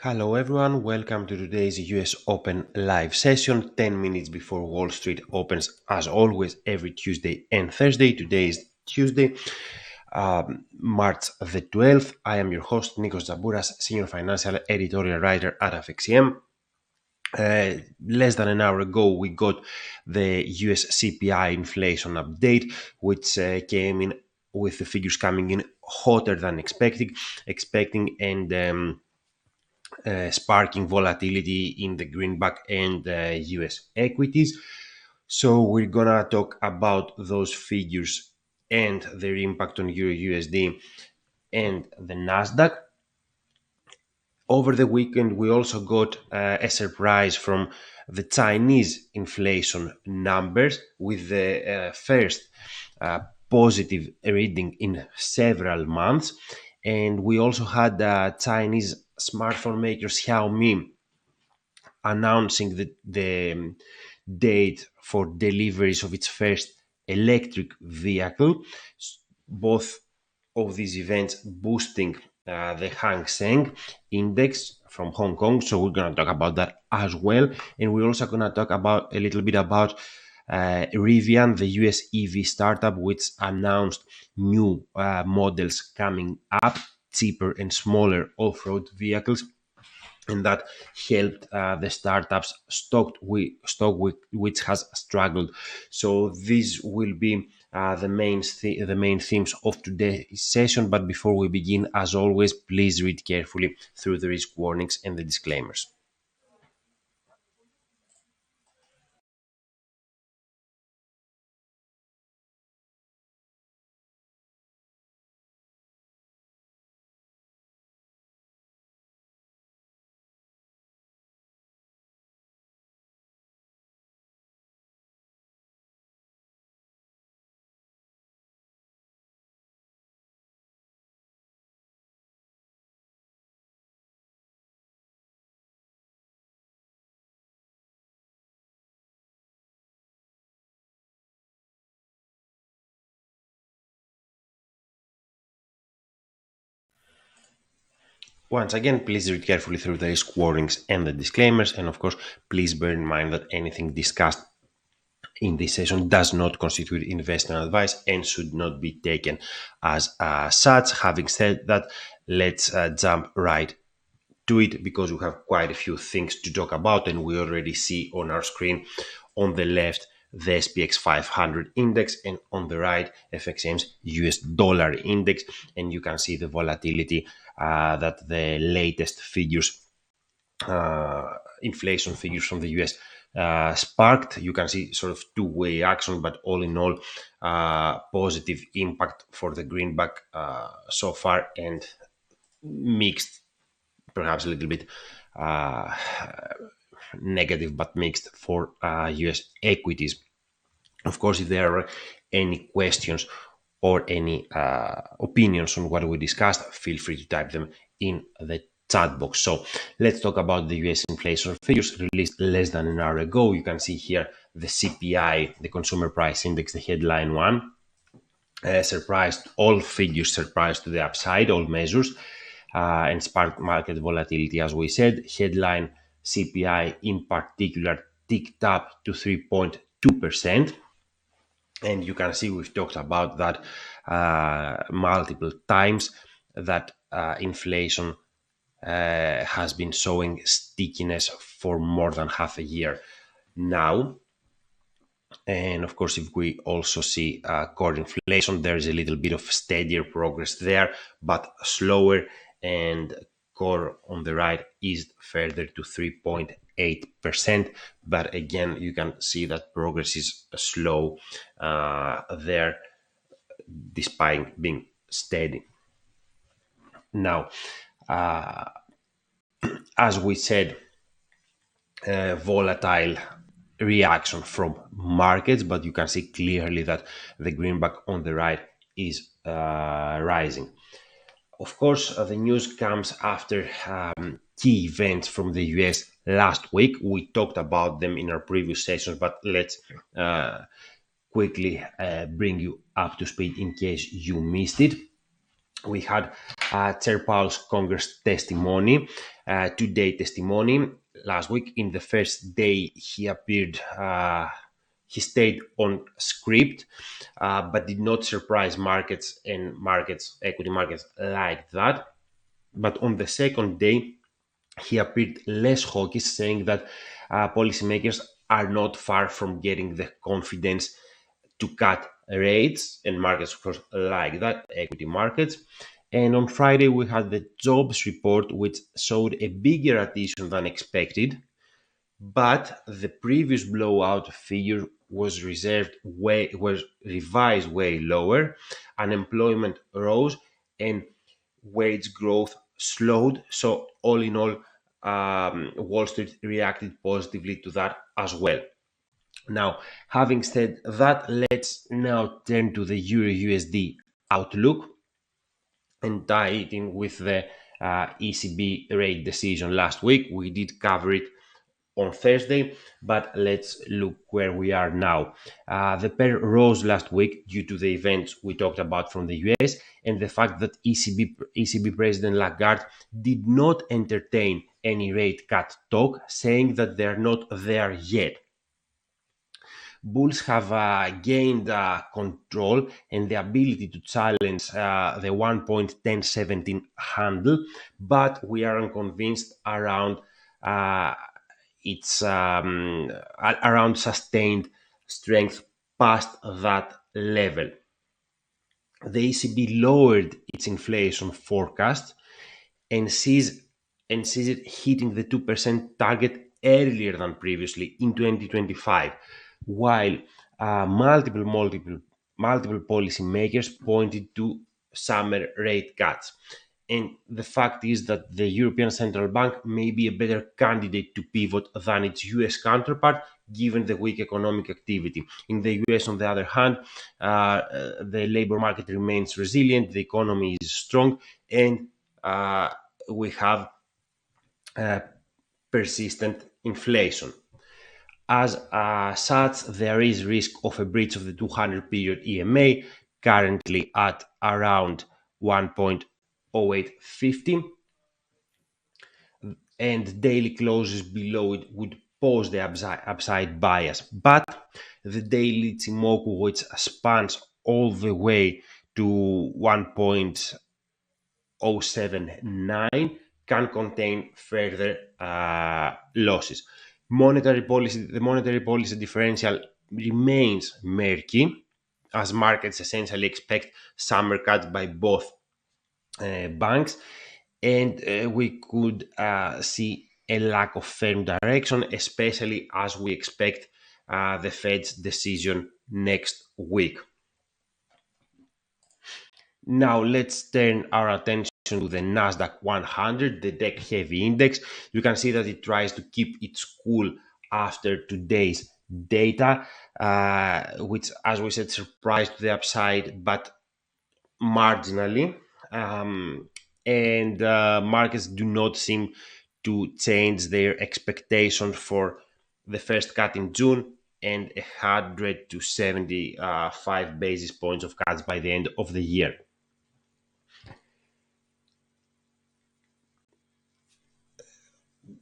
Hello everyone, welcome to today's US Open live session 10 minutes before Wall Street opens as always every Tuesday and Thursday. Today is Tuesday, March the 12th. I am your host Nikos Zabouras, Senior Financial Editorial Writer at FXCM. Less than an hour ago we got the US CPI inflation update, which came in with the figures coming in hotter than expecting and sparking volatility in the greenback and US equities. So we're gonna talk about those figures and their impact on Euro USD and the Nasdaq. Over the weekend, we also got a surprise from the Chinese inflation numbers with the first positive reading in several months. And we also had Chinese smartphone maker Xiaomi announcing the date for deliveries of its first electric vehicle. Both of these events boosting the Hang Seng index from Hong Kong. So we're going to talk about that as well. And we're also going to talk about a little bit about Rivian, the US EV startup, which announced new models coming up, cheaper and smaller off-road vehicles, and that helped the startups stock which has struggled. So these will be the main themes of today's session. But before we begin, as always, please read carefully through the risk warnings and the disclaimers. Once again, please read carefully through the risk warnings and the disclaimers. And of course, please bear in mind that anything discussed in this session does not constitute investment advice and should not be taken as such. Having said that, let's jump right to it, because we have quite a few things to talk about, and we already see on our screen on the left the SPX 500 index and on the right FXM's US dollar index, and you can see the volatility that the latest figures, inflation figures from the US sparked. You can see sort of two-way action, but all in all, positive impact for the greenback so far, and mixed, perhaps a little bit negative, but mixed for US equities. Of course, if there are any questions or any opinions on what we discussed, feel free to type them in the chat box. So let's talk about the US inflation figures released less than an hour ago. You can see here the CPI, the Consumer Price Index, the headline one. Surprised, all figures surprised to the upside, all measures, and sparked market volatility, as we said. Headline CPI in particular ticked up to 3.2%. And you can see we've talked about that multiple times, that inflation has been showing stickiness for more than half a year now. And of course, if we also see core inflation, there is a little bit of steadier progress there, but slower, and core on the right is further to 3.8%. But again, you can see that progress is slow there, despite being steady. Now, as we said, volatile reaction from markets, but you can see clearly that the greenback on the right is rising. Of course, the news comes after key events from the US last week. We talked about them in our previous sessions, but let's quickly bring you up to speed in case you missed it. We had Chair Powell's Congress testimony, two-day testimony last week. In the first day, he appeared, he stayed on script, but did not surprise markets and equity markets like that. But on the second day, he appeared less hawkish, saying that policymakers are not far from getting the confidence to cut rates, and markets, of course, like that, equity markets. And on Friday, we had the jobs report, which showed a bigger addition than expected, but the previous blowout figure was revised way lower. Unemployment rose and wage growth slowed. So all in all, Wall Street reacted positively to that as well. Now, having said that, let's now turn to the Euro USD outlook and tie it in with the ECB rate decision last week. We did cover it on Thursday, but let's look where we are now. The pair rose last week due to the events we talked about from the US and the fact that ECB President Lagarde did not entertain any rate cut talk, saying that they're not there yet. Bulls have gained control and the ability to challenge the 1.1017 handle, but we are unconvinced around around sustained strength past that level. The ECB lowered its inflation forecast and sees it hitting the 2% target earlier than previously in 2025, while multiple policymakers pointed to summer rate cuts. And the fact is that the European Central Bank may be a better candidate to pivot than its US counterpart, given the weak economic activity. In the US, on the other hand, the labor market remains resilient, the economy is strong, and we have persistent inflation. As such, there is risk of a breach of the 200 period EMA, currently at around 1.0850, and daily closes below it would pose the upside bias. But the daily Chimoku, which spans all the way to 1.079, can contain further losses. The monetary policy differential remains murky, as markets essentially expect summer cuts by both banks, and we could see a lack of firm direction, especially as we expect the Fed's decision next week. Now let's turn our attention to the Nasdaq 100, the tech-heavy index. You can see that it tries to keep its cool after today's data, which, as we said, surprised to the upside, but marginally. And markets do not seem to change their expectations for the first cut in June and 100 to 75 basis points of cuts by the end of the year.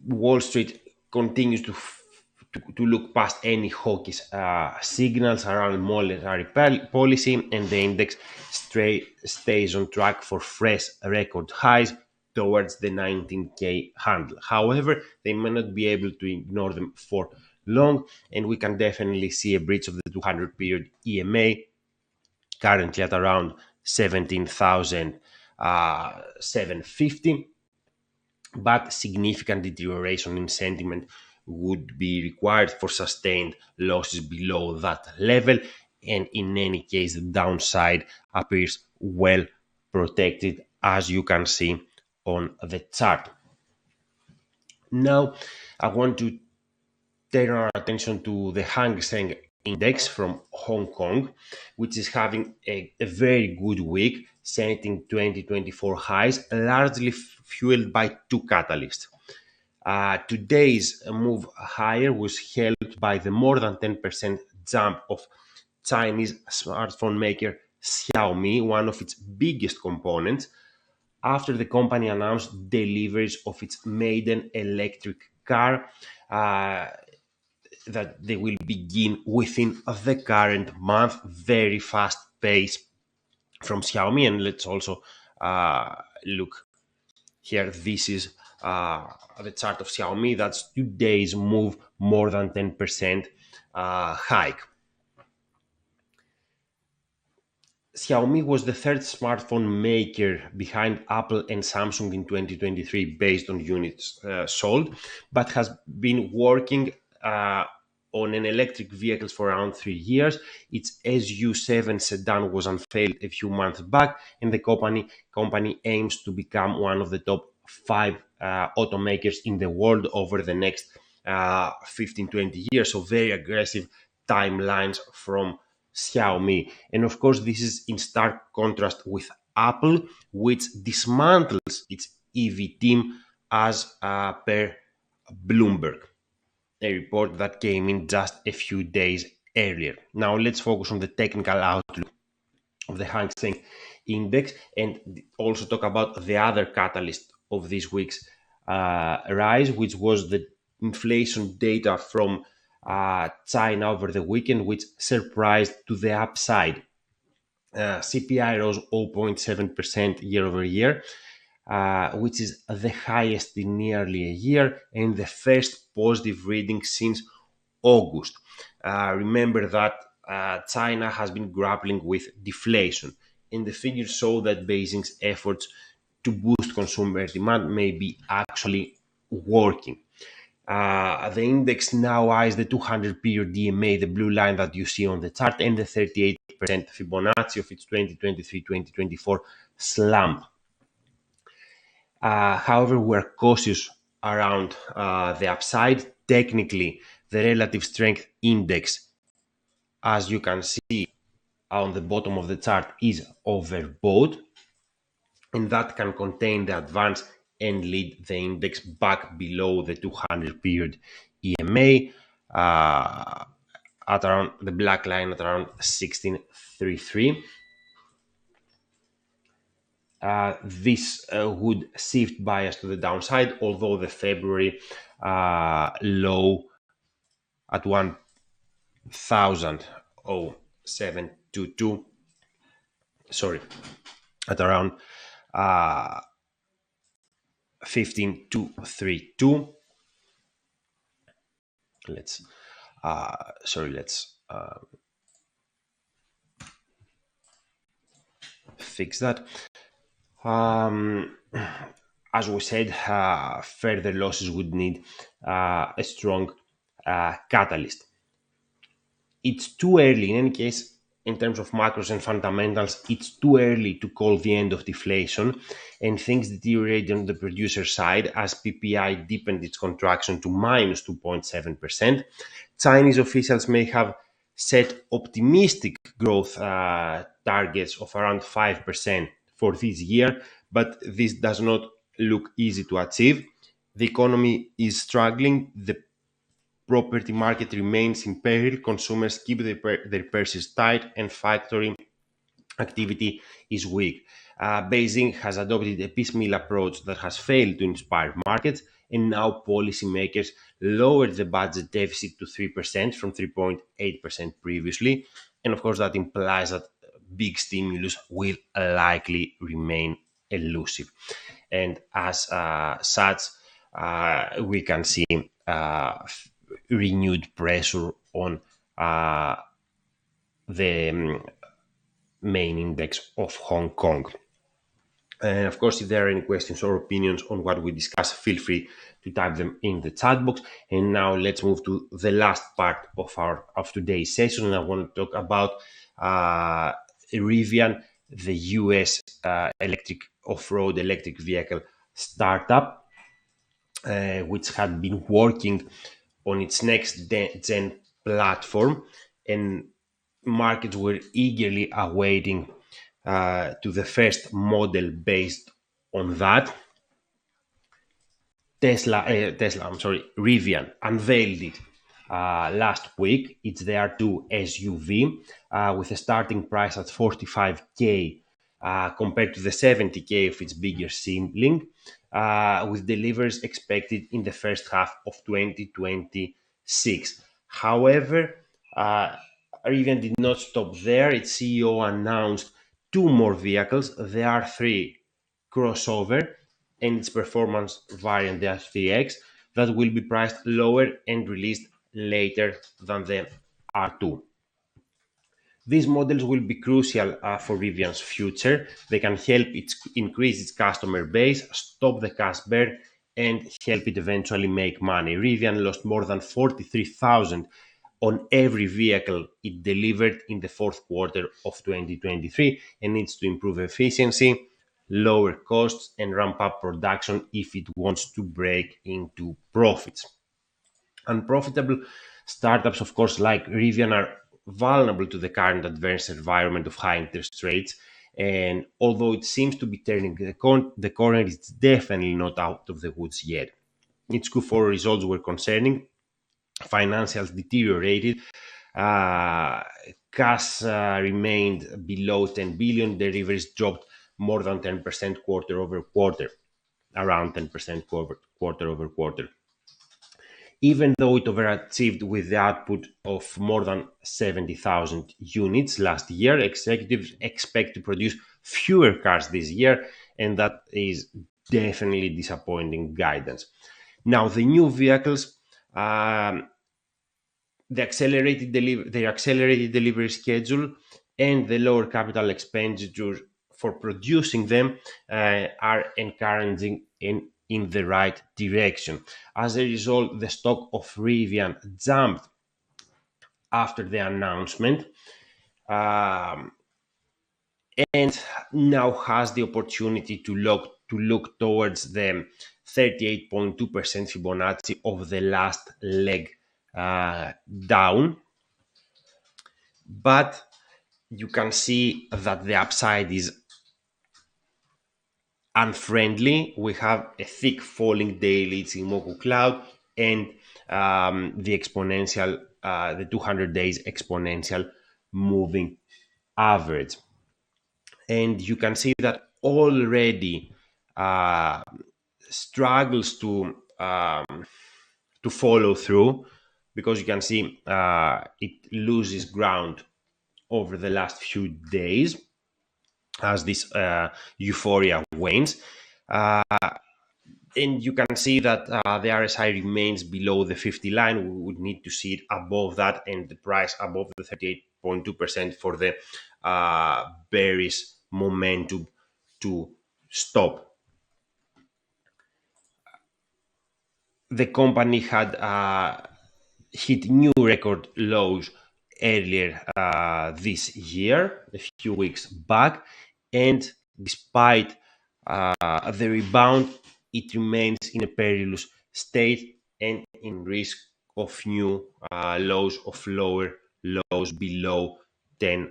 Wall Street continues to look past any hawkish signals around monetary policy, and the index stays on track for fresh record highs towards the 19K handle. However, they may not be able to ignore them for long, and we can definitely see a breach of the 200 period EMA, currently at around 17,750. But significant deterioration in sentiment would be required for sustained losses below that level, and in any case the downside appears well protected, as you can see on the chart. Now I want to turn our attention to the Hang Seng Index from Hong Kong, which is having a very good week, setting 2024 highs, largely fueled by two catalysts. Today's move higher was helped by the more than 10% jump of Chinese smartphone maker Xiaomi, one of its biggest components, after the company announced deliveries of its maiden electric car that they will begin within the current month. Very fast pace from Xiaomi. And let's also look here. This is the chart of Xiaomi. That's today's move, more than 10% hike. Xiaomi was the third smartphone maker behind Apple and Samsung in 2023 based on units sold, but has been working on an electric vehicles for around 3 years. Its SU7 sedan was unveiled a few months back, and the company aims to become one of the top 5 automakers in the world over the next 15-20 years. So very aggressive timelines from Xiaomi. And of course, this is in stark contrast with Apple, which dismantles its EV team as per Bloomberg, a report that came in just a few days earlier. Now let's focus on the technical outlook of the Hang Seng Index and also talk about the other catalyst of this week's rise, which was the inflation data from China over the weekend, which surprised to the upside. CPI rose 0.7% year over year, which is the highest in nearly a year and the first positive reading since August. Remember that China has been grappling with deflation, and the figures show that Beijing's efforts to boost consumer demand may be actually working. The index now eyes the 200-period DMA, the blue line that you see on the chart, and the 38% Fibonacci of its 2023-2024 slump. However, we're cautious around the upside. Technically, the relative strength index, as you can see on the bottom of the chart, is overbought, and that can contain the advance and lead the index back below the 200-period EMA at around the black line at around 1633. This would shift bias to the downside, although the February low at 1,0722, at around 15,232. Let's fix that. As we said, further losses would need a strong catalyst. It's too early, in any case, in terms of macros and fundamentals, it's too early to call the end of deflation, and things deteriorated on the producer side as PPI deepened its contraction to minus 2.7%. Chinese officials may have set optimistic growth targets of around 5% for this year, but this does not look easy to achieve. The economy is struggling, the property market remains in peril, consumers keep their purses tight, and factory activity is weak. Beijing has adopted a piecemeal approach that has failed to inspire markets, and now policymakers lowered the budget deficit to 3% from 3.8% previously. And of course, that implies that big stimulus will likely remain elusive. And as such, we can see renewed pressure on the main index of Hong Kong. And of course, if there are any questions or opinions on what we discuss, feel free to type them in the chat box. And now let's move to the last part of today's session. And I want to talk about Rivian, the US electric off-road electric vehicle startup, which had been working on its next gen platform, and markets were eagerly awaiting to the first model based on that. Rivian unveiled it last week. It's the R2 SUV with a starting price at 45K compared to the 70K of its bigger sibling, with deliveries expected in the first half of 2026. However, Rivian did not stop there. Its CEO announced two more vehicles, the R3 crossover and its performance variant, the R3X, that will be priced lower and released later than the R2. These models will be crucial for Rivian's future. They can help it increase its customer base, stop the cash burn, and help it eventually make money. Rivian lost more than 43,000 on every vehicle it delivered in the fourth quarter of 2023 and needs to improve efficiency, lower costs, and ramp up production if it wants to break into profits. Unprofitable startups, of course, like Rivian, are vulnerable to the current adverse environment of high interest rates. And although it seems to be turning the corner, it's definitely not out of the woods yet. Its Q4 results were concerning. Financials deteriorated. Cash remained below 10 billion. Deliveries dropped more than 10% quarter over quarter, around 10% quarter over quarter. Even though it overachieved with the output of more than 70,000 units last year, executives expect to produce fewer cars this year, and that is definitely disappointing guidance. Now, the new vehicles, their accelerated delivery schedule and the lower capital expenditure for producing them are encouraging in the right direction. As a result, the stock of Rivian jumped after the announcement and now has the opportunity to look towards the 38.2% Fibonacci of the last leg down. But you can see that the upside is unfriendly. We have a thick falling daily Ichimoku cloud and the exponential, the 200 days exponential moving average. And you can see that already struggles to follow through, because you can see it loses ground over the last few days as this euphoria wanes. And you can see that the RSI remains below the 50 line. We would need to see it above that and the price above the 38.2% for the bearish momentum to stop. The company had hit new record lows earlier this year, a few weeks back, and despite the rebound, it remains in a perilous state and in risk of new lows, of lower lows below $10.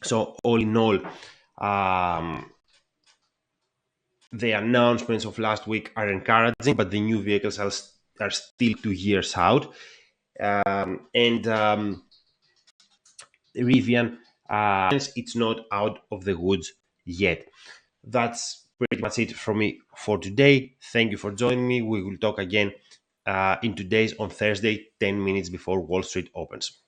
So all in all, the announcements of last week are encouraging, but the new vehicles are still 2 years out. Rivian, it's not out of the woods yet. That's pretty much it from me for today. Thank you for joining me. We will talk again in 2 days on Thursday, 10 minutes before Wall Street opens.